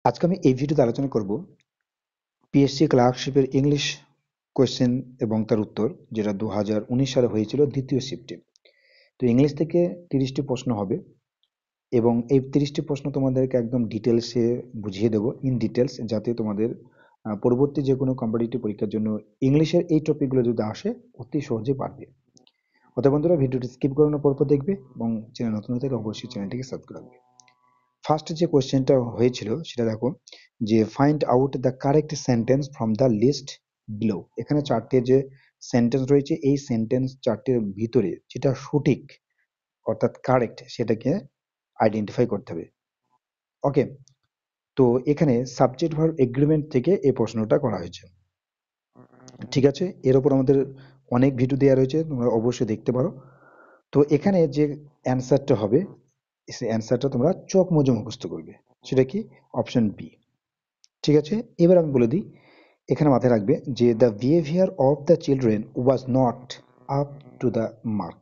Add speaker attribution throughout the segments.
Speaker 1: আজকে আমি এই ভিডিওতে আলোচনা করব পিএসসি ক্লার্কশিপের ইংলিশ কোয়েশ্চেন এবং তার উত্তর, যেটা 2019 সালে হয়েছিল দ্বিতীয় শিফটে। তো ইংলিশ থেকে 30টি প্রশ্ন হবে এবং এই 30টি প্রশ্ন তোমাদেরকে একদম ডিটেলসে বুঝিয়ে দেবো, ইন ডিটেলস, যাতে তোমাদের পরবর্তী যে কোনো কম্পিটিটিভ পরীক্ষার জন্য ইংলিশের এই টপিকগুলো যদি আসে অতি সহজে পারবে। অতএব বন্ধুরা, ভিডিওটি স্কিপ করানোর পর দেখবে এবং চ্যানেল নতুন হলে অবশ্যই চ্যানেলটিকে সাবস্ক্রাইব রাখবে। ফার্স্ট যে কোয়েশ্চেনটা হয়েছিল সেটা দেখো, যে find out the correct sentence from the list below. এখানে চারটে যে সেন্টেন্স রয়েছে, এই সেন্টেন্স চারটের ভিতরে যেটা সঠিক অর্থাৎ কারেক্ট সেটাকে আইডেন্টিফাই করতে হবে। ওকে, তো এখানে সাবজেক্ট ভার্ব এগ্রিমেন্ট থেকে এই প্রশ্নটা করা হয়েছে। ঠিক আছে, এর উপর আমাদের অনেক ভিডিও দেওয়া রয়েছে, তোমরা অবশ্যই দেখতে পারো। তো এখানে যে অ্যান্সারটা হবে, সেই অ্যান্সারটা তোমরা চোখ মুজে মুখস্থ করবে। সেটা কি? Option B. ঠিক আছে, এবার আমি বলে দিই, এখানে মাথায় রাখবে যে the behaviour of the children was not up to the mark.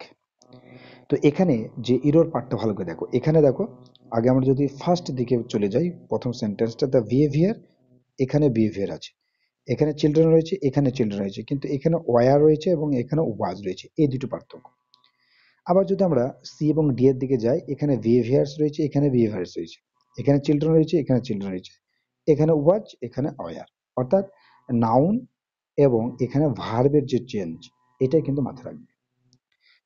Speaker 1: তো এখানে যে ইরোর পার্টটা ভালো করে দেখো, এখানে দেখো, আগে আমরা যদি ফার্স্ট দিকে চলে যাই, প্রথম সেন্টেন্সটা দ্য বিহেভিয়ার, এখানে বিহেভিয়ার আছে, এখানে চিলড্রেন রয়েছে, এখানে চিলড্রেন রয়েছে, কিন্তু এখানে ওয়ার রয়েছে এবং এখানে ওয়াজ রয়েছে, এই দুটো পার্থক্য। আবার যদি আমরা সি এবং ডি এর দিকে যাই, এখানে বিহেভিয়ার্স রয়েছে, এখানে বিহেভিয়ার্স রয়েছে, এখানে চিলড্রেন রয়েছে, এখানে চিলড্রেন রয়েছে, এখানে ওয়াজ, এখানে অয়ার, অর্থাৎ নাউন এবং এখানে ভার্বের যে চেঞ্জ, এটাই কিন্তু মাথায় রাখবে।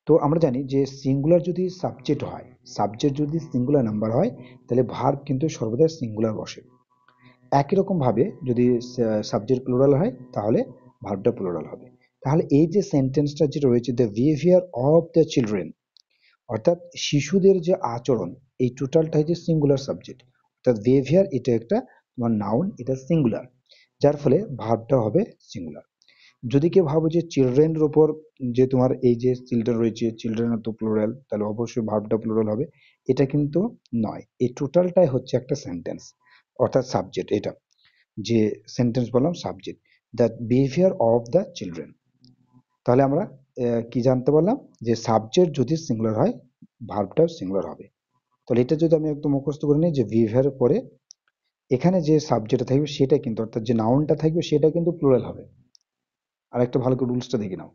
Speaker 1: তো আমরা জানি যে সিঙ্গুলার যদি সাবজেক্ট হয়, সাবজেক্ট যদি সিঙ্গুলার নাম্বার হয়, তাহলে ভার্ব কিন্তু সর্বদা সিঙ্গুলার বসে। একই রকম ভাবে যদি সাবজেক্ট প্লুরাল হয়, তাহলে ভার্বটা প্লুরাল হবে। তাহলে এই যে সেন্টেন্সটা যেটা রয়েছে, the behaviour of the children, অর্থাৎ শিশুদের যে আচরণ, এই টোটালটাই যে সিঙ্গুলার সাবজেক্ট, অর্থাৎ বিহেভিয়ার এটা একটা তোমার নাউন, এটা সিঙ্গুলার, যার ফলে ভার্বটা হবে সিঙ্গুলার। যদি কেউ ভাবো যে চিলড্রেনের উপর যে তোমার এই যে চিলড্রেন রয়েছে, চিলড্রেন তো প্লুরাল, তাহলে অবশ্যই ভার্বটা প্লুরাল হবে, এটা কিন্তু নয়। এই টোটালটাই হচ্ছে একটা সেন্টেন্স, অর্থাৎ সাবজেক্ট। এটা যে সেন্টেন্স বললাম subject, the behaviour of the children. তাহলে আমরা কি জানতে পারলাম, যে সাবজেক্ট যদি সিঙ্গুলার হয়, ভার্বটাও সিঙ্গুলার হবে। তাহলে এটা যদি আমি একদম মুখস্থ করে নিই, যে বিহেভিয়ারের পরে এখানে যে সাবজেক্টটা থাকবে সেটা কিন্তু, অর্থাৎ যে নাউনটা থাকবে সেটা কিন্তু প্লুরাল হবে। আর একটা ভালো করে রুলসটা দেখে নাও,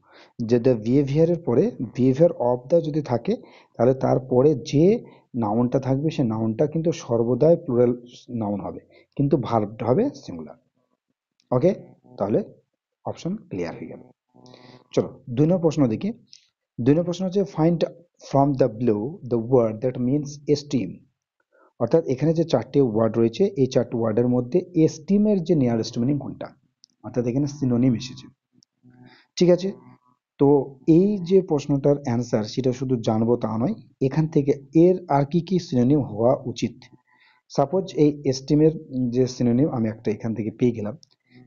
Speaker 1: যে দ্য বিহেভিয়ারের পরে বিহেভিয়ার অফ দ্য যদি থাকে, তাহলে তারপরে যে নাউনটা থাকবে সে নাউনটা কিন্তু সর্বদাই প্লুরাল নাউন হবে, কিন্তু ভার্বটা হবে সিঙ্গুলার। ওকে, তাহলে অপশন ক্লিয়ার হয়ে গেল। চলো 2 নম্বর প্রশ্ন দেখি। 2 নম্বর প্রশ্ন হচ্ছে find from the below the word that means esteem. অর্থাৎ এখানে যে চারটে ওয়ার্ড রয়েছে, এই চারটে ওয়ার্ডের মধ্যে এস্টিমের যে নিয়ারেস্ট মিনিং কোনটা, অর্থাৎ এখানে সিনোনিম এসেছে। ঠিক আছে, তো এই যে প্রশ্নটার অ্যান্সার সেটা শুধু জানবো তা নয়, এখান থেকে এর আর কি কি সিনোনিম হওয়া উচিত। সাপোজ এই এস্টিমের যে সিনোনিম আমি একটা এখান থেকে পেয়ে গেলাম,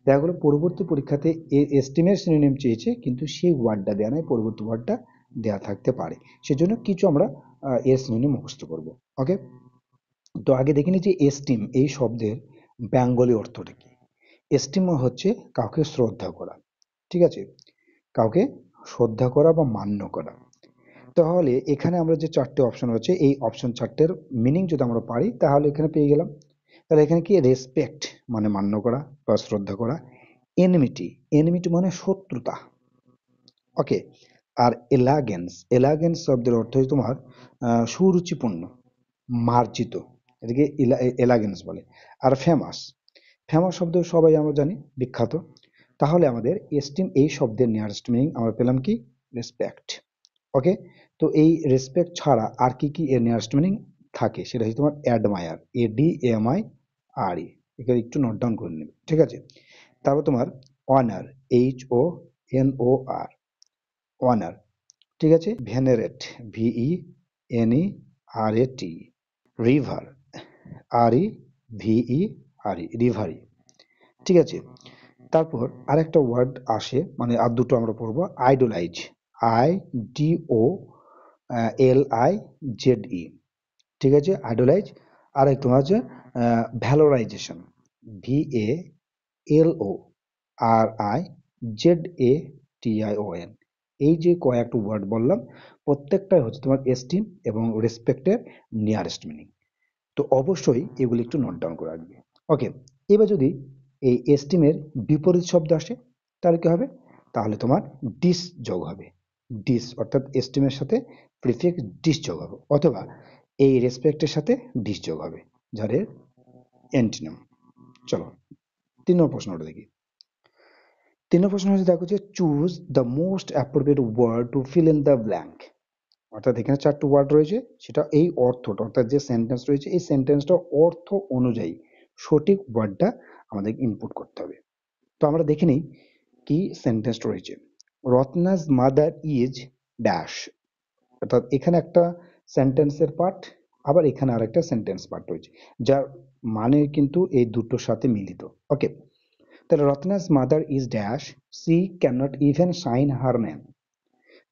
Speaker 1: দেখা গেলো পরবর্তী পরীক্ষাতে এই এস্টিমের সিনোনিম চেয়েছে, কিন্তু সেই ওয়ার্ডটা দেওয়া নয়, পরবর্তী ওয়ার্ডটা দেওয়া থাকতে পারে, সেজন্য কিছু আমরা এর সিনোনিম মুখস্থ করবো। ওকে, তো আগে দেখে নিই যে এস্টিম এই শব্দের বেঙ্গলি অর্থটা কি। এস্টিম হচ্ছে কাউকে শ্রদ্ধা করা। ঠিক আছে, কাউকে শ্রদ্ধা করা বা মান্য করা। তাহলে এখানে আমরা যে চারটে অপশন রয়েছে, এই অপশন চারটের মিনিং যদি আমরা পারি, তাহলে এখানে পেয়ে গেলাম। তাহলে এখানে কি, রেসপেক্ট মানে মান্য করা বা শ্রদ্ধা করা, এনিমিটি, এনিমিটি মানে শত্রুতা। ওকে, আর এলাগেন্স, এলাগেন্স শব্দের অর্থ হচ্ছে তোমার সুরুচিপূর্ণ, মার্জিত, এটাকে এলাগেন্স বলে। আর ফেমাস, ফেমাস শব্দ সবাই আমরা জানি, বিখ্যাত। তাহলে আমাদের এস্টিম এই শব্দের নিয়ারেস্ট মিনিং আমরা পেলাম কি, রেসপেক্ট। ওকে, তো এই রেসপেক্ট ছাড়া আর কি কি এর নিয়ারেস্ট মিনিং থাকে, সেটা হচ্ছে তোমার অ্যাডমায়ার, ADMIRE, এখানে একটু নোট ডাউন করে নেবে। ঠিক আছে, তারপর তোমার অনার, HONOR, অনার। ঠিক আছে, ভেনারেট, VENERAT, রিভার, REVERE, রিভারি। ঠিক আছে, তারপর আরেকটা ওয়ার্ড আসে, মানে আর দুটো আমরা পড়বো, আইডোলাইজ, IDOLIZE। ঠিক আছে, আইডোলাইজ। আর একটু আছে ভ্যালোরাইজেশন, VALORIZATION। এই যে কয়েকটা ওয়ার্ড বললাম, প্রত্যেকটাই হচ্ছে তোমার এস্টিম এবং রেসপেক্টের নিয়ারেস্ট মিনিং। তো অবশ্যই এগুলি একটু নোট ডাউন করে রাখবে। ওকে, এবার যদি এই এস্টিমের বিপরীত শব্দ আসে তাহলে কি হবে? তাহলে তোমার ডিস যোগ হবে। ডিস অর্থাৎ এস্টিমের সাথে প্রিফিক্স ডিস যোগ হবে, অথবা এই রেসপেক্টের সাথে ডিস যোগ হবে, যার অ্যান্টিনিম। চলো 3 নম্বর প্রশ্নটা দেখি। 3 নম্বর প্রশ্ন হচ্ছে, দেখো যে choose the most appropriate word to fill in the blank. অর্থাৎ এখানে 4টি ওয়ার্ড রয়েছে, সেটা এই অর্থটা অর্থাৎ যে সেন্টেন্স রয়েছে এই সেন্টেন্সটা অর্থ অনুযায়ী সঠিক ওয়ার্ডটা আমাদের ইনপুট করতে হবে। তো আমরা দেখে নিই কি সেন্টেন্সটা রয়েছে। রত্নাস মাদার ইজ ড্যাশ, অর্থাৎ এখানে একটা সেন্টেন্সের পার্ট, আবার এখানে আরেকটা সেন্টেন্স পার্ট রয়েছে, যার মানে কিন্তু এই দুটোর সাথে মিলিত। ওকে, তাহলে Ratna's mother is dash, she can not even sign her name.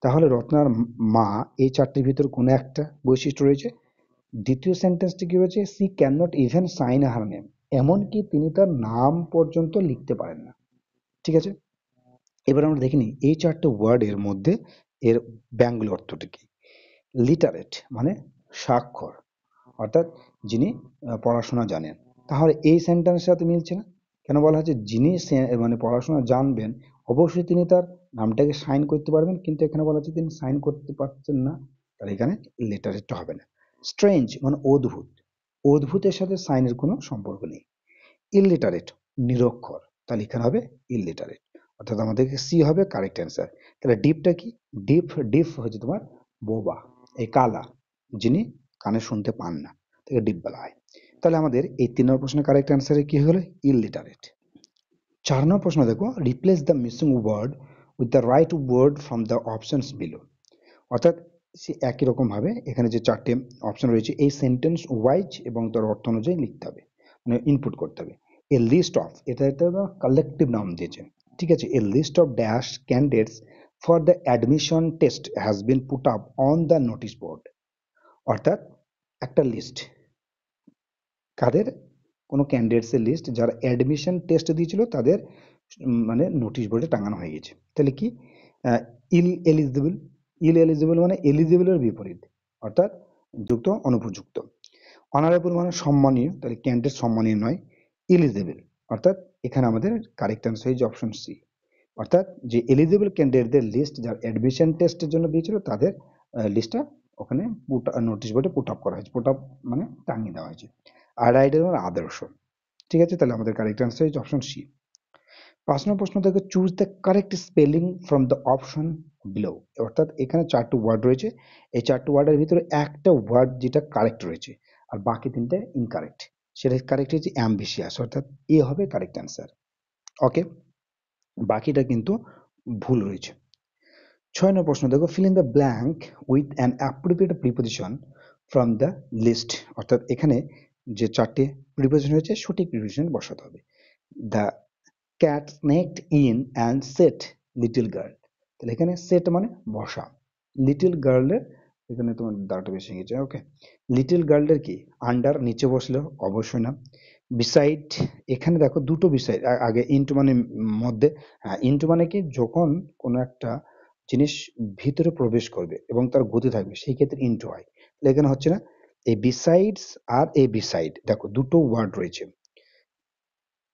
Speaker 1: তাহলে রত্নার মা এই 4টির ভিতর কোনো একটা বৈশিষ্ট্য রয়েছে। দ্বিতীয় সেন্টেন্সটি কি হয়েছে? She can not even sign her name, এমনকি তিনি তার নাম পর্যন্ত লিখতে পারেন না। ঠিক আছে, এবার আমরা দেখে নিই এই 4টে ওয়ার্ডের মধ্যে এর ব্যাঙ্গল অর্থটা কি। লিটারেট মানে স্বাক্ষর, অর্থাৎ যিনি পড়াশোনা জানেন। তাহলে এই সেন্টেন্সের সাথে মিলছে না। কেন বলা হচ্ছে যিনি মানে পড়াশোনা জানবেন, অবশ্যই তিনি তার নামটাকে সাইন করতে পারবেন, কিন্তু এখানে বলা হচ্ছে তিনি সাইন করতে পারছেন না, তাহলে এখানে লিটারেটটা হবে না। স্ট্রেঞ্জ মানে অদ্ভুত, অদ্ভুতের সাথে সাইনের কোনো সম্পর্ক নেই। ইললিটারেট নিরক্ষর, তাহলে এখানে হবে ইললিটারেট, অর্থাৎ আমাদেরকে সি হবে কারেক্ট অ্যান্সার। তাহলে ডিপটা কি? ডিপ, ডিপ হচ্ছে তোমার বোবা, এই কালা, যিনি কানে শুনতে পান না, তাকে ডিপ বলা হয়। তাহলে আমাদের এই 3 নম্বর প্রশ্নের কারেক্ট অ্যান্সারে কি হলো? ইললিটারেট। 4 নম্বর প্রশ্ন দেখো, replace the missing word with the right word from the options below. অর্থাৎ সে একই রকম ভাবে এখানে যে 4টে অপশন রয়েছে এই সেন্টেন্স ওয়াইজ এবং তার অর্থ অনুযায়ী লিখতে হবে, মানে ইনপুট করতে হবে। এ লিস্ট অফ, এটা একটা কালেকটিভ নাম দিয়েছে, ঠিক আছে। A list of dash candidates for the admission test has been put up on the notice board. অর্থাৎ একটা লিস্ট, কাদের? কোনো ক্যান্ডিডেটসের লিস্ট যারা অ্যাডমিশন টেস্ট দিয়েছিল তাদের মানে নোটিশ বোর্ডে টাঙানো হয়ে গেছে। তাহলে কি? ইল এলিজিবল, ইল এলিজিবল মানে এলিজিবলের বিপরীত, অর্থাৎ যুক্ত অনুপযুক্ত। অনারেবল মানে সম্মানীয়, তাহলে ক্যান্ডিডেট সম্মানীয় নয়। এলিজিবল অর্থাৎ এখানে আমাদের কারেক্ট আনসার হচ্ছে অপশন সি, অর্থাৎ যে এলিজিবল ক্যান্ডিডেটদের লিস্ট যারা অ্যাডমিশন টেস্টের জন্য দিয়েছিল তাদের লিস্টটা ওখানে নোটিশ বোর্ডে পুট আপ করা হয়েছে, পুট আপ মানে টাঙিয়ে দেওয়া হয়েছে। আর আইডল মানে আদর্শ। ঠিক আছে, তাহলে আমাদের কারেক্ট আনসার হচ্ছে অপশন সি। 5 নম্বর প্রশ্ন থেকে, choose the correct spelling from the option below. অর্থাৎ এখানে 4টি ওয়ার্ড রয়েছে, এই 4টি ওয়ার্ডের ভিতরে একটা ওয়ার্ড যেটা কারেক্ট রয়েছে আর বাকি 3টে ইনকারেক্ট, সেটা কারেক্ট হচ্ছে অ্যাম্বিশিয়াস, অর্থাৎ এ হবে কারেক্ট অ্যান্সার। ওকে, বাকিটা কিন্তু ভুল রয়েছে। 6 নম্বর প্রশ্ন দেখো, fill in the blank with an appropriate preposition from the list. অর্থাৎ এখানে যে 4টে প্রিপোজিশন রয়েছে সঠিক প্রিপোজিশন বসাতে হবে। The cat sneaked in and sat little girl, তাহলে এখানে সেট মানে বসা, লিটল গার্লের এখানে তোমার দাঁড়াটা বেশি গেছে। ওকে, লিটল গার্লের কি আন্ডার, নিচে বসলেও অবশ্যই না। বিসাইড, এখানে দেখো দুটো বিসাইড, আগে ইনটু মানে মধ্যে, হ্যাঁ ইনটু মানে কি যখন কোনো একটা জিনিস ভিতরে প্রবেশ করবে এবং তার গতি থাকবে সেই ক্ষেত্রে ইনটু হয়, তাহলে এখানে হচ্ছে না। এই বিসাইডস আর এই বিসাইড দেখো দুটো ওয়ার্ড রয়েছে,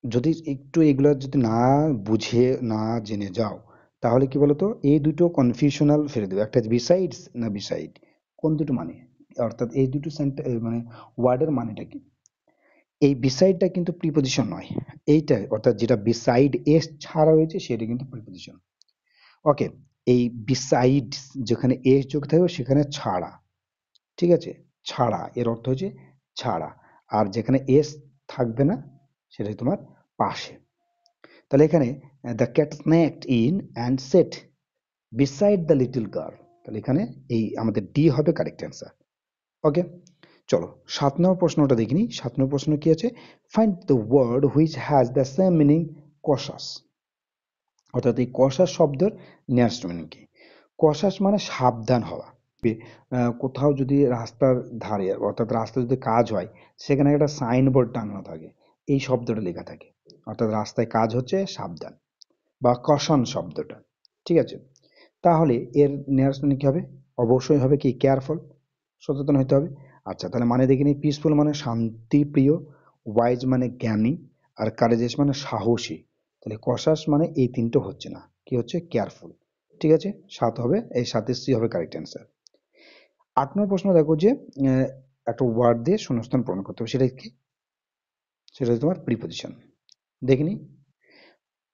Speaker 1: যদি একটু এগুলো যদি না বুঝে না জেনে যাও তাহলে কি বলতো এই দুটো কনফিউশনাল ফেলে দেবে, একটা বিসাইডস না বিসাইড, কোন দুটো মানে, অর্থাৎ এই দুটো মানে ওয়ার্ডের মানেটা কি। এই বিসাইডটা কিন্তু প্রিপোজিশন নয়, এইটা অর্থাৎ যেটা বিসাইড এস ছাড়া হয়েছে সেটা কিন্তু প্রিপোজিশন। ওকে, এই বিসাইড যেখানে এস যোগ থাকবে সেখানে ছাড়া, ঠিক আছে, ছাড়া এর অর্থ হচ্ছে ছাড়া, আর যেখানে এস থাকবে না সেটা তোমার পাশে। তাহলে এখানে the cat sneaked in and sat beside the little girl, তাহলে এখানে এই আমাদের ডি হবে কারেক্ট অ্যান্সার। ওকে, চলো 7 নম্বর প্রশ্নটা দেখিনি। 7 নম্বর প্রশ্ন কি আছে? Find the word which has the same meaning cautious. অর্থাৎ এই কশাস শব্দের নিয়ারেস্ট মিনিং কি? কশাস মানে সাবধান হওয়া। কোথাও যদি রাস্তার ধারে অর্থাৎ রাস্তায় যদি কাজ হয় সেখানে একটা সাইনবোর্ড টাঙানো থাকে, এই শব্দটা লেখা থাকে, অর্থাৎ রাস্তায় কাজ হচ্ছে সাবধান, বা কশন শব্দটা, ঠিক আছে। তাহলে এর নিয়ারেস্ট মিনিং কি হবে? অবশ্যই হবে কি কেয়ারফুল, সচেতন হতে হবে। আচ্ছা, তাহলে মানে দেখিনি, পিসফুল মানে শান্তি প্রিয়, ওয়াইজ মানে জ্ঞানী, আর কারেজেস মানে সাহসী। তাহলে কশাস মানে এই তিনটে হচ্ছে না, কি হচ্ছে? কেয়ারফুল। ঠিক আছে, 7 হবে, এই 7-এর সি হবে কারেক্ট অ্যান্সার। 8 নম্বর প্রশ্ন দেখো যে একটা ওয়ার্ড দিয়ে শূন্যস্থান পূরণ করতে হবে, সেটা কি? সেটা হচ্ছে তোমার প্রিপোজিশন। দেখিনি,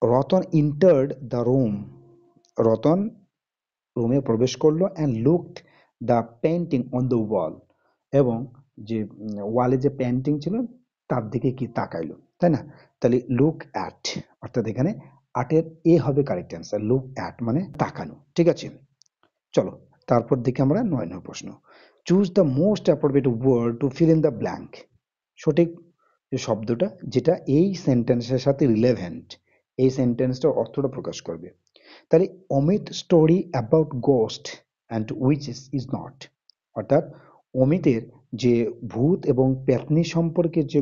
Speaker 1: Ratan entered the room, Ratan রুমে প্রবেশ করলো and looked the painting on the wall, এবং যে ওয়ালে যে পেন্টিং ছিল তার দিকে কি তাকাইলো, তাই না? তাহলে লুক অ্যাট, অর্থাৎ এখানে আটের এ হবে কারেক্ট অ্যান্সার, লুক অ্যাট মানে তাকানো। ঠিক আছে, চলো তারপর দেখি আমরা 9 নম্বর প্রশ্ন। Choose the most appropriate word to fill in the blank, সঠিক যে শব্দটা যেটা এই সেন্টেন্সের সাথে রিলেভেন্ট, এই সেন্টেন্সটার অর্থটা প্রকাশ করবে। তাহলে Amit story about ghost and witches is not, অর্থাৎ অমিতের যে ভূত এবং পেতনি সম্পর্কে যে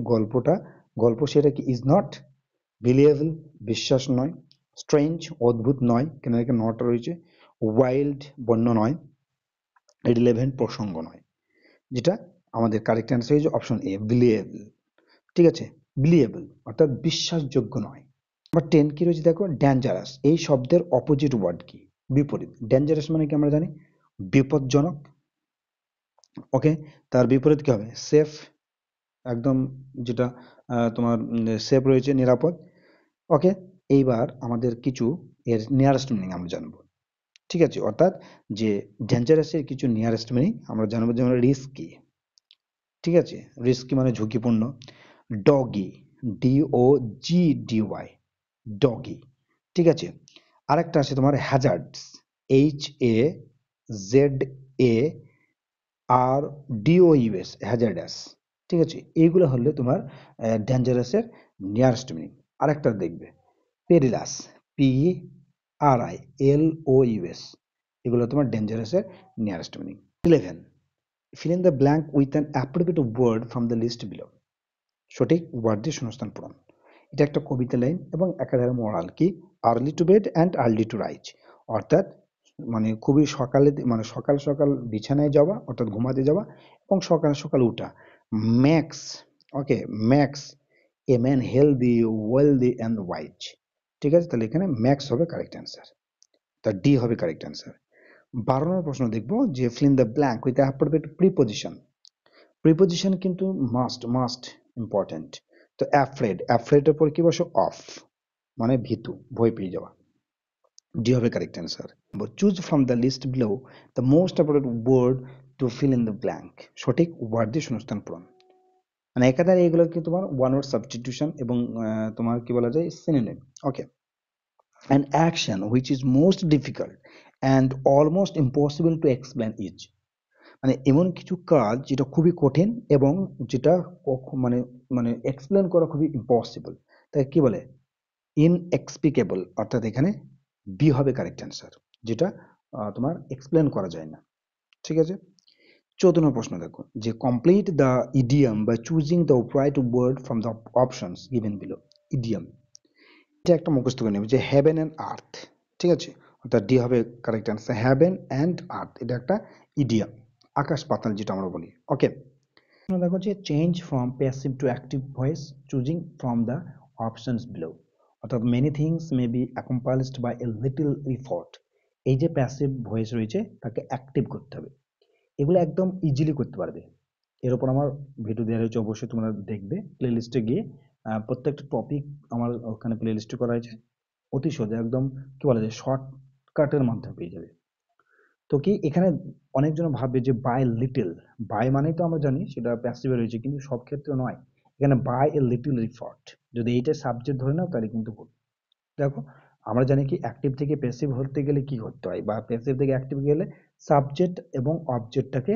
Speaker 1: গল্প সেটা কি? ইজ নট বিলিয়েবল, বিশ্বাস নয়, স্ট্রেঞ্জ, অদ্ভুত নয়, কেন এখানে নট রয়েছে, ওয়াইল্ড, বন্য নয়, রিলেভেন্ট, প্রসঙ্গ নয়, যেটা আমাদের কারেক্ট অ্যান্সার হয়েছে অপশন এ, বিলিয়েবল। ঠিক আছে, বিলিয়েবল অর্থাৎ বিশ্বাসযোগ্য নয়। নাম্বার 10 কি রয়েছে দেখো, ডেঞ্জারাস, এই শব্দের অপোজিট ওয়ার্ড কি? বিপরীত। ডেঞ্জারাস মানে কি আমরা জানি? বিপজ্জনক। ওকে, তার বিপরীত কি হবে? সেফ, একদম যেটা তোমার সেফ রয়েছে, নিরাপদ। ওকে, এইবার আমাদের কিছু এর নিয়ারেস্ট মিনিং আমরা জানবো। ঠিক আছে, অর্থাৎ যে ডেঞ্জারাসের কিছু নিয়ারেস্ট মিনিং আমরা জানবো, যেমন রিস্কি। ঠিক আছে, রিস্কি মানে ঝুঁকিপূর্ণ। Doggy, DOGDY, doggy. ঠিক আছে, আরেকটা আছে তোমার হ্যাজার্ডস, HAZARDOUS, হ্যাজার্ডাস। ঠিক আছে, এইগুলো হলো তোমার ডেঞ্জারাসের নিয়ারেস্ট মিনিং। আরেকটা দেখবে পেরিলাস, PERILOUS, এগুলো তোমার ডেঞ্জারাসের nearest meaning. 11, fill in the blank with an appropriate word from the list below, সঠিক ওয়ার্ড দিয়ে শূন্যস্থান পূরণ। এটা একটা কবিতা লাইন এবং একাধারে মোরাল কি? Early to bed and early to rise, অর্থাৎ মানে খুবই সকালে, মানে সকাল সকাল বিছানায় যাওয়া অর্থাৎ ঘুমাতে যাওয়া, এবং সকাল সকাল উঠা। Max, okay, max a man healthy, wealthy and wise. ঠিক আছে, তাহলে এখানে ম্যাক্স হবে কারেক্ট অ্যান্সার, তার ডি হবে কারেক্ট অ্যান্সার। 12 নম্বর প্রশ্ন দেখবো যে feel in the blank with appropriate preposition. Preposition কিন্তু মাস্ট ইম্পর্টেন্ট। তো অ্যাফ্রেড, অ্যাফ্রেডের পর কি বসে? অফ, মানে ভীতু, ভয় পেয়ে যাওয়া। ডি হবে correct answer. Choose from the list below the most appropriate word to fill in the blank, সঠিক ওয়ার্ড দিয়ে শূন্যস্থান পূরণ। মানে একাধারে এগুলো কি তোমার ওয়ান ওয়ার্ড সাবস্টিটিউশন এবং তোমার কি বলা যায়, synonym. Okay, an action which is most difficult and almost impossible to explain is, মানে এমন কিছু কাজ যেটা খুবই কঠিন এবং যেটা মানে মানে এক্সপ্লেন করা খুবই ইম্পসিবল, তাই কি বলে? ইনএক্সপ্লিকেবল, অর্থাৎ এখানে বি হবে কারেক্ট অ্যান্সার, যেটা তোমার এক্সপ্লেন করা যায় না। ঠিক আছে, 14 নম্বর প্রশ্ন দেখো যে complete the idiom by choosing the right word from the options given below. Idiom এটা একটা মুখস্থ করে নেবে যে হ্যাভেন অ্যান্ড আর্থ। ঠিক আছে, অর্থাৎ ডি হবে correct answer, heaven and earth, এটা একটা ইডিয়াম, আকাশ পাতাল যেটা আমরা বলি। ওকে, দেখো যে change from passive to active voice choosing from the options below, অর্থাৎ many things may be accomplished by a little effort. এই যে প্যাসিভ ভয়েস রয়েছে তাকে অ্যাক্টিভ করতে হবে, এগুলো একদম ইজিলি করতে পারবে। এর উপর আমার ভিডিও দেওয়া হয়েছে, অবশ্যই তোমরা দেখবে প্লে লিস্টে গিয়ে। প্রত্যেকটা টপিক আমার ওখানে প্লে লিস্টে করা হয়েছে, অতি সহজে একদম কি বলা যায় শর্টকাটের মাধ্যমে পেয়ে যাবে। তো কি এখানে অনেকজন ভাববে যে বাই লিটল, বাই মানেই তো আমরা জানি সেটা প্যাসিভে রয়েছে, কিন্তু সব ক্ষেত্রে নয়। এখানে বাই এ লিটল এফর্ট, যদি এইটা সাবজেক্ট ধরে নাও তাহলে কিন্তু ভুল। দেখো আমরা জানি কি অ্যাক্টিভ থেকে প্যাসিভ হতে গেলে কি করতে হয়, বা প্যাসিভ থেকে অ্যাক্টিভ গেলে সাবজেক্ট এবং অবজেক্টটাকে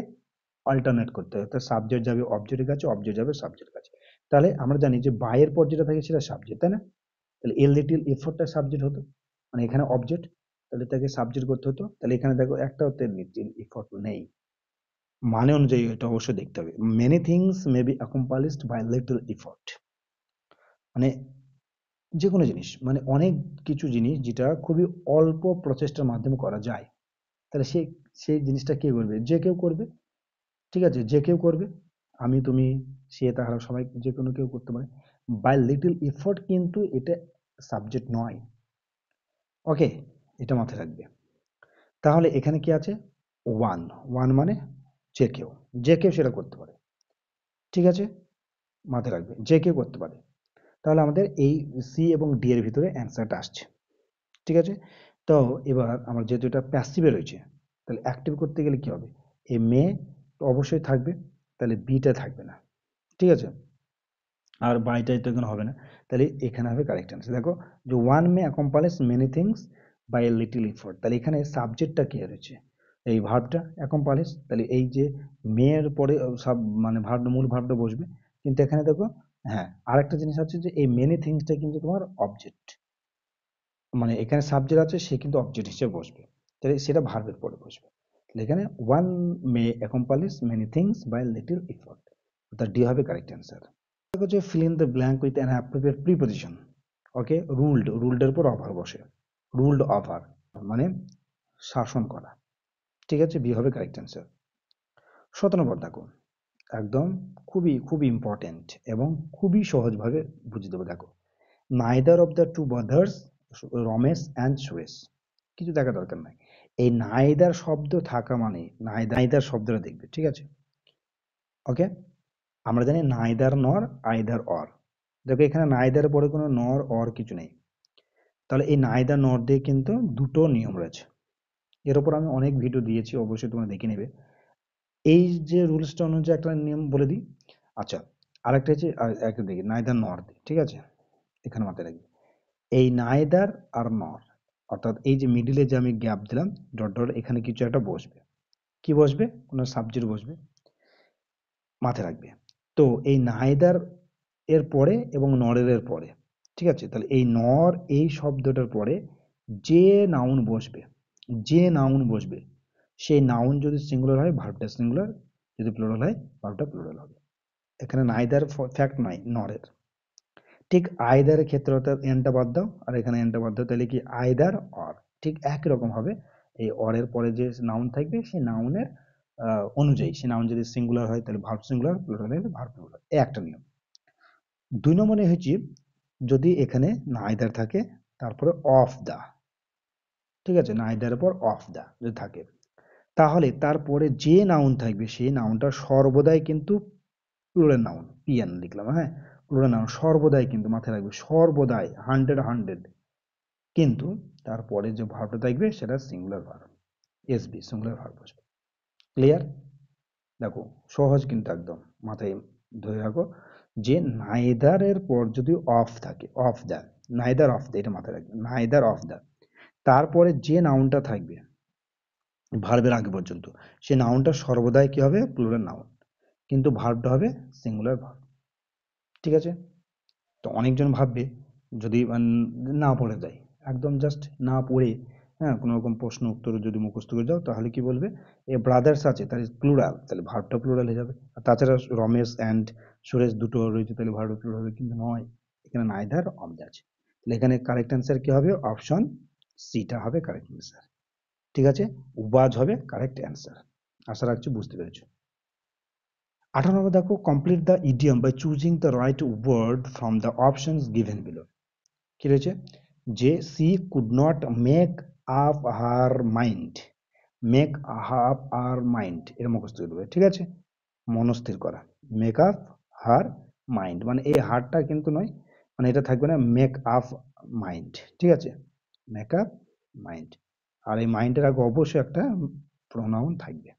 Speaker 1: অল্টারনেট করতে হয়, অর্থাৎ সাবজেক্ট যাবে অবজেক্টের কাছে, অবজেক্ট যাবে সাবজেক্টের কাছে। তাহলে আমরা জানি যে বাই এর পর যেটা থাকে সেটা সাবজেক্ট, তাই না? তাহলে এ লিটল এফোর্টটা সাবজেক্ট হতো, মানে এখানে অবজেক্ট, তাহলে তাকে সাবজেক্ট করতে হতো। তাহলে এখানে দেখো একটা হতে লিটল এফোর্ট নেই, মানে অনুযায়ী এটা অবশ্যই দেখতে হবে। Many things may be accomplished by little effort, মানে যে কোনো জিনিস, মানে অনেক কিছু জিনিস যেটা খুবই অল্প প্রচেষ্টার মাধ্যমে করা যায়, তাহলে সেই জিনিসটা কে করবে? যে কেউ করবে। ঠিক আছে, যে কেউ করবে। আমি, তুমি, সে, তাহারা, সবাই যে কোনো কেউ করতে পারে। বাই লিটল এফোর্ট কিন্তু এটা সাবজেক্ট নয়। ওকে, এটা মাথায় রাখবে। তাহলে এখানে কি আছে? ওয়ান। ওয়ান মানে যে কেউ, যে কেউ সেটা করতে পারে। ঠিক আছে, মাথায় রাখবে যে কেউ করতে পারে। তাহলে আমাদের এই সি এবং ডি এর ভিতরে অ্যান্সারটা আসছে। ঠিক আছে, তো এবার আমার যেহেতু এটা প্যাসিভে রয়েছে, তাহলে অ্যাক্টিভ করতে গেলে কি হবে? এই মে তো অবশ্যই থাকবে, তাহলে বিটা থাকবে না। ঠিক আছে, আর বাইটাই তো এখানে হবে না, তাহলে এখানে হবে কারেক্ট অ্যান্সার। দেখো যে one may accomplish many things by a little effort, তাহলে এখানে সাবজেক্টটা কি রয়েছে? এই ভার্বটা অ্যাকম্প্লিশ, তাহলে এই যে মেয়ের পরে সব মানে ভার্ব, মূল ভার্বটা বসবে। কিন্তু এখানে দেখো, হ্যাঁ আরেকটা জিনিস আছে যে এই মেনি থিংসটা কিন্তু তোমার অবজেক্ট, মানে এখানে সাবজেক্ট আছে, সে কিন্তু অবজেক্ট হিসেবে বসবে, তাহলে সেটা ভার্বের পরে বসবে। তাহলে এখানে one may accomplish many things by little effort, অর্থাৎ ডি হবে কারেক্ট অ্যান্সার। দেখো যে fill in the blank with an appropriate preposition. Okay, ruled, রুলডের উপর অভার বসে, রুলড ওভার মানে শাসন করা। ঠিক আছে, বি হবে কারেক্ট অ্যান্সার। 17 দেখো, একদম খুবই খুবই ইম্পর্টেন্ট এবং খুবই সহজভাবে বুঝে দেবো। দেখো, neither of the two brothers Ramesh and Suresh, কিছু দেখা দরকার নাই। এই নাইদার শব্দ থাকা মানে নাইদার শব্দটা দেখবে। ঠিক আছে, ওকে, আমরা জানি নাইদার নর আইদার অর। দেখো এখানে নাইদার পরে কোনো নর অর কিছু নেই, তাহলে এই নাইদার নর দিয়ে কিন্তু দুটো নিয়ম রয়েছে। এর উপর আমি অনেক ভিডিও দিয়েছি, অবশ্যই তোমরা দেখে নেবে। এই যে রুলসটা অনুযায়ী একটা নিয়ম বলে দিই। আচ্ছা, আরেকটা হচ্ছে একটা দেখি নাইদার নর, ঠিক আছে, এখানে মাথায় রাখবে এই নাইদার আর নর, অর্থাৎ এই যে মিডিলে যে আমি গ্যাপ দিলাম ডট ডট, এখানে কিছু একটা বসবে। কি বসবে? কোনো সাবজেক্ট বসবে, মাথায় রাখবে। তো এই নাইদার এর পরে এবং নরের এর পরে, ঠিক আছে, তাহলে এই নর এই শব্দটার পরে যে নাউন বসবে, যে নাউন বসবে, সেই নাউন যদি সিঙ্গুলার হয় ভার্বটা সিঙ্গুলার, যদি প্লুরাল হয় ভার্বটা প্লুরাল হবে। এখানে নাইদার ফ্যাক্ট নয় নরের। ঠিক আইদারের ক্ষেত্রে অর্থাৎ এনটা বাদ দাও আর এখানে এনটা বাদ দাও, তাহলে কি আইদার অর, ঠিক একই রকম হবে। এই অরের পরে যে নাউন থাকবে সেই নাউনের অনুযায়ী, সে নাউন যদি সিঙ্গুলার হয় তাহলে ভার্ব সিঙ্গুলার, প্লুরাল হলে ভার্ব প্লুরাল, এই একটা নিয়ম। 2 নম্বরে হচ্ছে যদি এখানে নাইদার থাকে তারপরে অফ দা, ঠিক আছে, নাইদার পর অফ দা যদি থাকে, তাহলে তারপরে যে নাউন থাকবে সেই নাউনটা সর্বদাই কিন্তু প্লুরাল নাউন, পিএন লিখলাম, হ্যাঁ প্লুরাল নাউন সর্বদাই, কিন্তু মাথায় রাখবে সর্বদাই, হান্ড্রেড হান্ড্রেড, কিন্তু তারপরে যে ভার্বটা থাকবে সেটা singular verb, SB singular verb বসবে। ক্লিয়ার? দেখো সহজ কিন্তু একদম, মাথায় ধরে রাখো যে নাইদারের পর যদি অফ থাকে, of the, neither of the, এটা মাথায় রাখবে, নাইদার অফ দ্য, তারপরে যে নাউনটা থাকবে ভার্বের আগে পর্যন্ত, সেই নাউনটা সর্বদাই কি হবে? প্লুরাল নাউন, কিন্তু ভার্বটা হবে সিঙ্গুলার ভার্ব। ঠিক আছে, তো অনেকজন ভাববে যদি না পড়ে যায়, একদম জাস্ট না পড়ে, হ্যাঁ কোনো রকম প্রশ্ন উত্তর যদি মুখস্থ করে যাও তাহলে কি বলবে? এ ব্রাদার্স আছে তাহলে প্লুরাল, তাহলে ভার্বটা প্লুরাল হয়ে যাবে। আর তাছাড়া রমেশ অ্যান্ড সুরেশ দুটো রয়েছে, তাহলে ভার্বটা প্লুরাল হবে, কিন্তু নয়, এখানে নাইদার অফ দ্য আছে। তাহলে এখানে কারেক্ট অ্যান্সার কি হবে? অপশন সিটা হবে কারেক্ট অ্যান্সার। ঠিক আছে, ওয়াজ হবে কারেক্ট অ্যান্সার। আশা রাখছি বুঝতে পেরেছো। 18 দেখো, complete the idiom by choosing the right word from the options given below. কি রয়েছে? যে she could not make up her mind, make up her mind, এর মুখস্থ করে দেবে। ঠিক আছে, মনস্থির করা, মেক আপ হার মাইন্ড, মানে এই হারটা কিন্তু নয়, মানে এটা থাকবে না, মেক আপ মাইন্ড। ঠিক আছে, মেক আপ মাইন্ড, আর এই মাইন্ডের আগে অবশ্যই একটা প্রোনাউন থাকবে।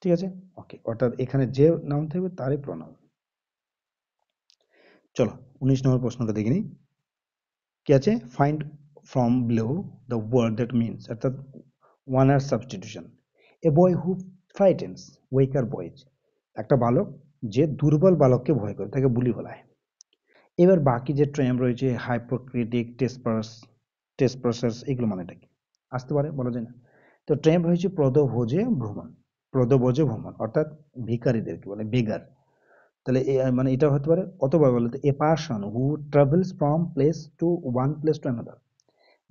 Speaker 1: ঠিক আছে, ওকে, অর্থাৎ এখানে যে নাউন থাকবে তারই প্রোনাউন। চলো 19 নম্বর প্রশ্নটা দেখে নিই। কি আছে? Find from below the word that means, অর্থাৎ ওয়ান আর substitution. A boy who frightens weaker boys, একটা বালক যে দুর্বল বালককে ভয় করে, তাকে বুলি বলা হয়। এবার বাকি যে ট্রেম রয়েছে, হাইপোক্রিটিক, টেসপারাস, এগুলো মানেটা কি আসতে পারে বলা যায় না। তো ট্রেম রয়েছে প্রদভোজে ভ্রমণ, প্রদভোজে ভ্রমণ অর্থাৎ ভিখারিদেরকে বলে বেগার। তাহলে মানে এটা হতে পারে, অথবা বলতে a person who travels from place to one place to another,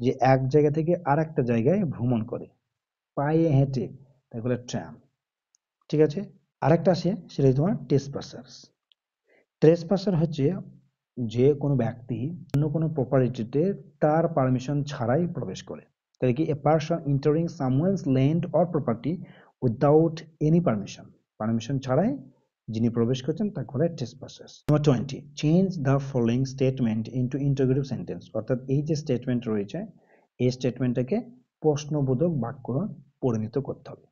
Speaker 1: যে এক জায়গা থেকে আর একটা জায়গায় ভ্রমণ করে পায়ে হেঁটে, তাই বলে ট্রাম। ঠিক আছে, আরেকটা আসে, সেটা হচ্ছে তোমার ট্রেসপাসার্স। ট্রেসপাসার হচ্ছে যে কোনো ব্যক্তি অন্য কোনো প্রপার্টিতে তার পারমিশন ছাড়াই প্রবেশ করে। তাহলে কি, a person entering someone's land or property without any permission, permission ছাড়াই যিনি প্রবেশ করছেন তাকে বলে trespassers. Number 20, change the following statement into interrogative sentence. অর্থাৎ এই যে স্টেটমেন্ট রয়েছে, এই স্টেটমেন্টটাকে প্রশ্নবোধক বাক্য পরিণত করতে হবে।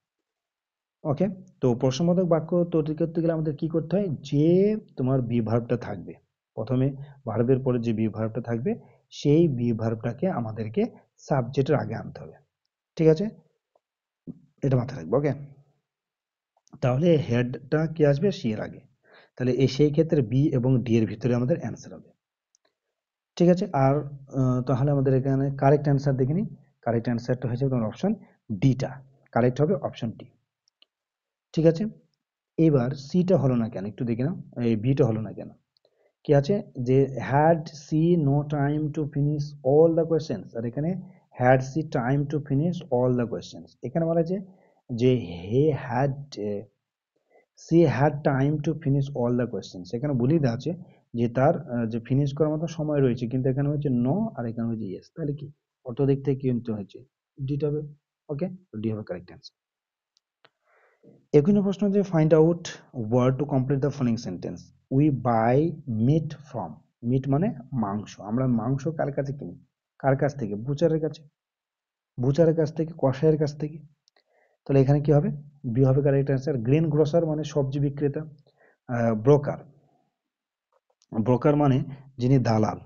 Speaker 1: ওকে, তো প্রশ্নবোধক বাক্য তৈরি করতে গেলে আমাদের কি করতে হয়, যে তোমার বি ভার্বটা থাকবে প্রথমে, ভার্বের পরে যে বি ভার্বটা থাকবে, সেই বি ভার্বটাকে আমাদেরকে সাবজেক্টের আগে আনতে হবে। ঠিক আছে, এটা মাথায় রাখবো। ওকে, তাহলে হেডটা কি আসবে, সি এর আগে। তাহলে সেই ক্ষেত্রে বি এবং ডি এর ভিতরে আমাদের অ্যান্সার হবে। ঠিক আছে, আর তাহলে আমাদের এখানে কারেক্ট অ্যান্সার দেখে নিই। কারেক্ট অ্যান্সারটা হয়েছে তোমার অপশন ডিটা, কারেক্ট হবে অপশন ডি। ঠিক আছে, এবার সিটা হলো না কেন একটু দেখে নাও, এই বিটা হলো না কেন। কি আছে, যে had she no time to finish all the questions, আর এখানে had she time to finish all the questions. এখানে বলা আছে যে he had she had time to finish all the questions. এখানে বলেই দেওয়া আছে যে তার যে ফিনিশ করার মতো সময় রয়েছে, কিন্তু এখানে হচ্ছে নো আর এখানে হচ্ছে ইয়েস। তাহলে কি, অর্থ দিক থেকে কিন্তু হয়েছে ডিটা হবে। ওকে, ডি হবে কারেক্ট অ্যান্সার। এখানে প্রশ্ন যে find out word to complete the following sentence. We buy meat from, meat মানে মাংস, আমরা মাংস কার কাছে কিনি, কার কাছ থেকে, বুচারের কাছে, বুচারের কাছ থেকে, কসাইয়ের কাছ থেকে। তাহলে এখানে কি হবে, বি হবে কারেক্ট অ্যান্সার। গ্রিন গ্রোসার মানে সবজি বিক্রেতা, ব্রোকার, ব্রোকার মানে যিনি দালাল,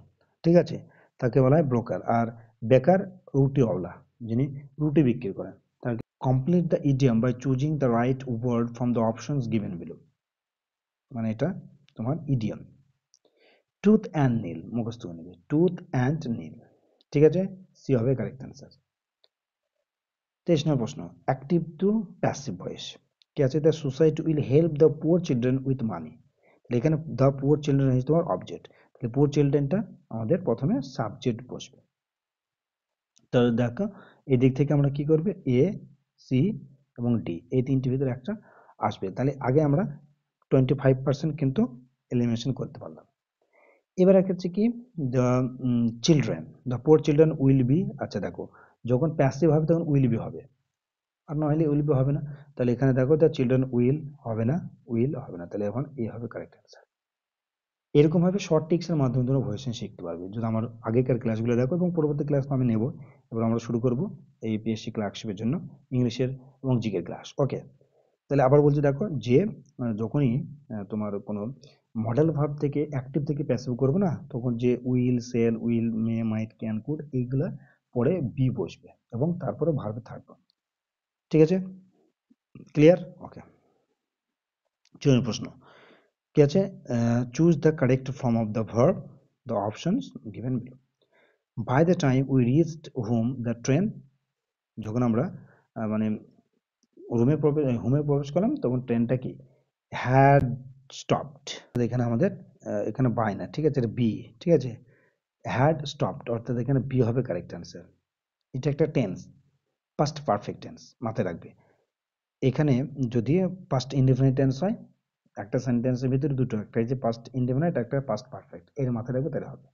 Speaker 1: ঠিক আছে, তাকে বলা হয় ব্রোকার। আর বেকার রুটিওয়ালা, যিনি রুটি বিক্রি করেন। Complete the idiom by choosing the right word from the options given below, মানে এটা তোমার ইডিয়াম। টুথ অ্যান্ড নীল মুখস্থ করে নেবে, টুথ অ্যান্ড নীল। ঠিক আছে, সি হবে কারেক্ট অ্যান্সার। 23 নম্বর প্রশ্ন, অ্যাক্টিভ টু প্যাসিভ ভয়েস। কি আছে, the society will help the poor children with মানি। তাহলে এখানে দ্য পুয়ার চিলড্রেন হচ্ছে তোমার অবজেক্ট, তাহলে পুয়ার চিলড্রেনটা আমাদের প্রথমে সাবজেক্ট বসবে। তাহলে দেখো এই দিক থেকে আমরা কি করবে, এ, সি এবং ডি, এই তিনটির ভিতরে একটা আসবে। তাহলে আগে আমরা 25% কিন্তু এলিমিনেশন করতে পারলাম। এবার হচ্ছে কি, the children, the poor children will be, আচ্ছা দেখো যখন প্যাসিভ হবে তখন উইল বি হবে, আর না হলে উইল বি হবে না। তাহলে এখানে দেখো দ্য চিলড্রেন উইল হবে না, উইল হবে না, তাহলে এখন এ হবে কারেক্ট অ্যান্সার। এরকম ভাবে শর্ট টিক্সের মাধ্যমে তোমরা ভয়েস শিখতে পারবে যদি আমার আগেকার ক্লাসগুলো দেখো, এবং পরবর্তী ক্লাস আমি নেব। এবার আমরা শুরু করব এই পিএসসি ক্লার্কশিপের জন্য ইংলিশের এবং জিকের ক্লাস। ওকে, তাহলে আবার বলছি দেখো, যে যখনই তোমার কোনো মডেল ভার্ব থেকে অ্যাক্টিভ থেকে প্যাসিভ করবে না, তখন যে will, shall, will, may, might, can, could, এইগুলা পরে বি বসবে এবং তারপরে ভার্বে থাকবে। ঠিক আছে, ক্লিয়ার? ওকে, চলুন প্রশ্ন কি আছে, choose the correct form of the verb, the options given below. By the time we reached home the train, যখন আমরা মানে হোমে প্রবেশ করলাম তখন ট্রেনটা কি হ্যাড স্টপড। এখানে আমাদের এখানে বাই না, ঠিক আছে, এটা বি। ঠিক আছে, হ্যাড স্টপড অর্থাৎ এখানে বি হবে কারেক্ট অ্যান্সার। এটা একটা টেন্স, পাস্ট পারফেক্ট টেন্স, মাথায় রাখবে। এখানে যদি পাস্ট ইনডেফিনিট টেন্স হয়, একটা সেন্টেন্সের ভিতরে দুটো, একটা হচ্ছে পাস্ট ইনডেফিনিট, একটা পাস্ট পারফেক্ট, এর মাথায় রাখবে তাহলে হবে।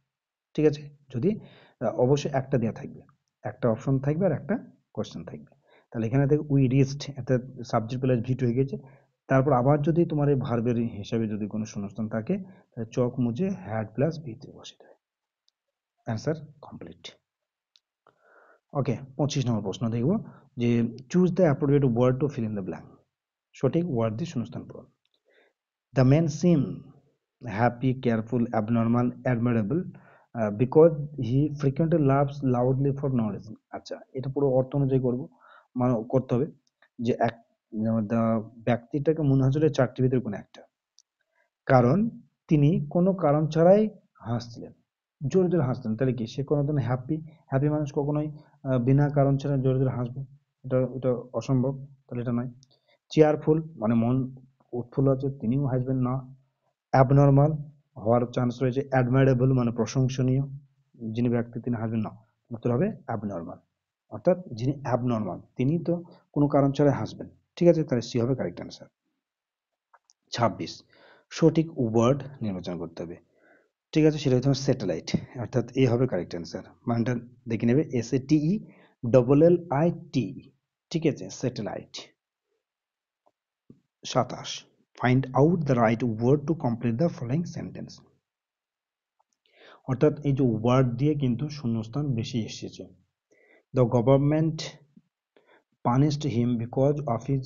Speaker 1: ঠিক আছে, যদি অবশ্যই একটা দেওয়া থাকবে, একটা অপশন থাকবে আর একটা কোশ্চেন থাকবে। তাহলে এখানে দেখো উই রিচড, অর্থাৎ সাবজেক্ট প্লাস ভিট হয়ে গেছে। তারপর আবার যদি তোমার এই ভার্বের হিসাবে যদি কোনো শূন্যস্থান থাকে, তাহলে চক মুজে হ্যাড প্লাস ভিতে বসে দেয়, অ্যান্সার কমপ্লিট। ওকে, 25 নম্বর প্রশ্ন দেখব, যে choose the appropriate word to fill in the blank. সঠিক ওয়ার্ড দিয়ে শূন্যস্থান পূরণ। The man seem happy, careful, abnormal, admirable because he frequently laughs loudly for no reason. আচ্ছা, এটা পুরো অর্থ অনুযায়ী করবো, মানে করতে হবে যে এক ব্যক্তিটাকে মনে হচ্ছিল চারটির ভিতরে কোনো একটা, কারণ তিনি কোনো কারণ ছাড়াই হাসছিলেন, জোরে জোরে হাসতেন। তাহলে কি, সে কোনোদিন হ্যাপি, হ্যাপি মানুষ কখনোই বিনা কারণ ছাড়া জোরে জোরে হাসবে, এটা অসম্ভব, তাহলে এটা নয়। চেয়ারফুল মানে মন উৎফুল্ল আছে, তিনিও হাসবেন না। অ্যাবনর্মাল হওয়ার চান্স রয়েছে। অ্যাডমাইরেবল মানে প্রশংসনীয়, যিনি ব্যক্তি তিনি হাসবেন না, উত্তর হবে অ্যাবনর্মাল। অর্থাৎ যিনি অ্যাবনর্মাল তিনি তো কোনো কারণ ছাড়াই হাসবেন। ঠিক আছে, তাহলে সি হবে কারেক্ট অ্যান্সার। 26 সঠিক ওয়ার্ড নির্বাচন করতে হবে। ঠিক আছে, সেটা হচ্ছে স্যাটেলাইট, অর্থাৎ এ হবে কারেক্ট অ্যান্সার। মানটা দেখে নেবে, SATELLIT, ঠিক আছে, satellite. 27 find out the right word to complete the following sentence. অর্থাৎ এই যে ওয়ার্ড দিয়ে কিন্তু শূন্যস্থান বেশি এসেছে। The government punished him because of his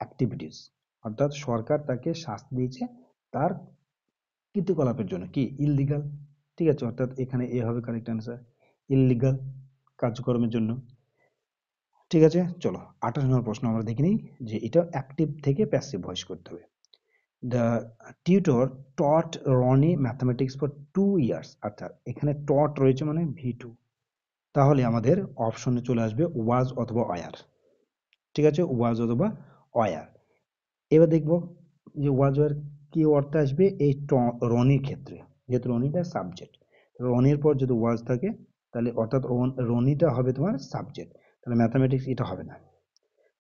Speaker 1: activities, অর্থাৎ সরকার তাকে শাস্তি দিয়েছে তার কৃতকলাপের জন্য, কি ইললিগাল, ঠিক আছে, অর্থাৎ এখানে এ হবে কারেক্ট অ্যান্সার, ইললিগাল কাজকর্মের জন্য। ঠিক আছে, চলো 28 নম্বর প্রশ্ন আমরা দেখে নিই যে এটা অ্যাক্টিভ থেকে প্যাসিভ ভয়েস করতে হবে। The tutor taught Rony mathematics for 2 years, অর্থাৎ এখানে টট রয়েছে মানে V2, তাহলে আমাদের অপশনে চলে আসবে ওয়াজ অথবা ওয়ার। ঠিক আছে, ওয়াজ অথবা ওয়ার। এবার দেখব যে ওয়াজ ওয়ার কি অর্থে আসবে এই রনির ক্ষেত্রে, যেহেতু রনিটা সাবজেক্ট, রনির পর যদি ওয়াজ থাকে তাহলে অর্থাৎ রনিটা হবে তোমার সাবজেক্ট, তাহলে ম্যাথামেটিক্স এটা হবে না,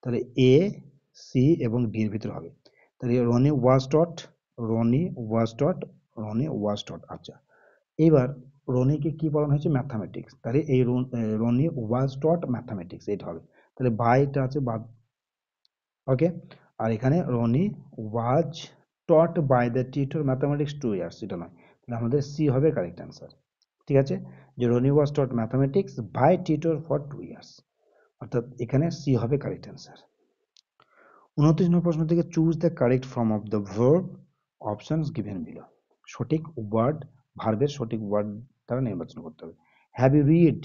Speaker 1: তাহলে এ, সি এবং ডি এর ভিতরে হবে। তাহলে Roni was taught, Roni was taught, Roni was টট। আচ্ছা, এবার রনিকে কি পড়ানো হয়েছে? ম্যাথামেটিক্স, তাহলে এই রনি ওয়াজ টট ম্যাথামেটিক্স এটা হবে। তাহলে বাইটা আছে বাদ, ওকে। আর এখানে Ronnie was taught by the tutor mathematics 2 years, এটা নয়, তাহলে আমাদের সি হবে কারেক্ট অ্যান্সার। ঠিক আছে, যে Roni was taught mathematics by tutor for 2 years, অর্থাৎ এখানে সি হবে কারেক্ট অ্যান্সার। 29 নম্বর প্রশ্ন থেকে choose the correct form of the verb options given below, সঠিক ওয়ার্ড, ভার্বের সঠিক ওয়ার্ড দ্বারা নির্বাচন করতে হবে। Have you read,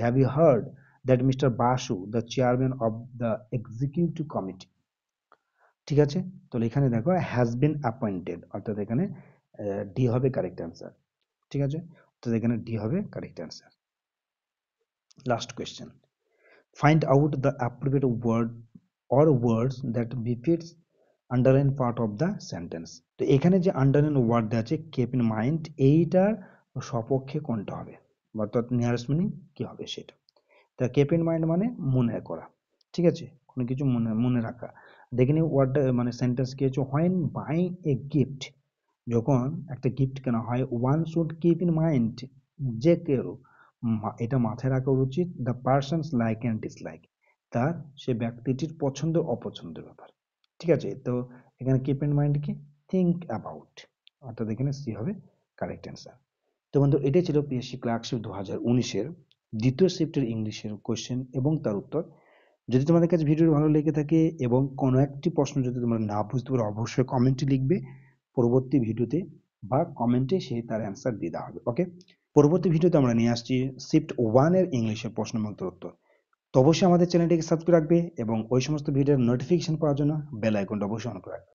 Speaker 1: have you heard that mister Basu the chairman of the executive committee, ঠিক আছে, তাহলে এখানে দেখো হ্যাজ বিন অ্যাপয়েন্টেড, অর্থাৎ এখানে ডি হবে কারেক্ট অ্যান্সার। ঠিক আছে, অর্থাৎ এখানে ডি হবে correct answer. Last question, find out the appropriate word or words that befits underline part of the sentence. তো এখানে যে আন্ডারলাইন ওয়ার্ড দেওয়া আছে কিপ ইন মাইন্ড, এইটার সপক্ষে কোনটা হবে, অর্থাৎ নিয়ারেস্ট মিনিং কি হবে সেটা। তা কিপ ইন মাইন্ড মানে মনে করা, ঠিক আছে, কোনো কিছু মনে মনে রাখা। দেখে নিই ওয়ার্ডটা মানে সেন্টেন্স কি হচ্ছে, হোয়েন বাইং এ গিফট, যখন একটা গিফট কেনা হয়, one should keep in mind, যে কেউ এটা মাথায় রাখা উচিত, the persons like and dislike, তার সে ব্যক্তিটির পছন্দ অপছন্দের ব্যাপার। ঠিক আছে, তো এখানে কিপ ইন মাইন্ড কি, থিঙ্ক অ্যাবাউট, অর্থাৎ এখানে সি হবে কারেক্ট অ্যান্সার। তো বন্ধু, এটাই ছিল পিএসসি ক্লার্কশিপ 2019-এর দ্বিতীয় শিফটের ইংলিশের কোশ্চেন এবং তার উত্তর। যদি তোমাদের কাছে ভিডিও ভালো লেগে থাকে এবং কোনো একটি প্রশ্ন যদি তোমরা না বুঝতে পারো, অবশ্যই কমেন্টে লিখবে, পরবর্তী ভিডিওতে বা কমেন্টে সেই তার অ্যান্সার দিয়ে দেওয়া হবে। ওকে, পরবর্তী ভিডিওতে আমরা নিয়ে আসছি শিফট 1-এর ইংলিশের প্রশ্ন এবং তার উত্তর। তো অবশ্যই আমাদের চ্যানেলটিকে সাবস্ক্রাইব রাখবে এবং ওই সমস্ত ভিডিওর নোটিফিকেশন পাওয়ার জন্য বেল আইকনটা অবশ্যই অন করে রাখবে।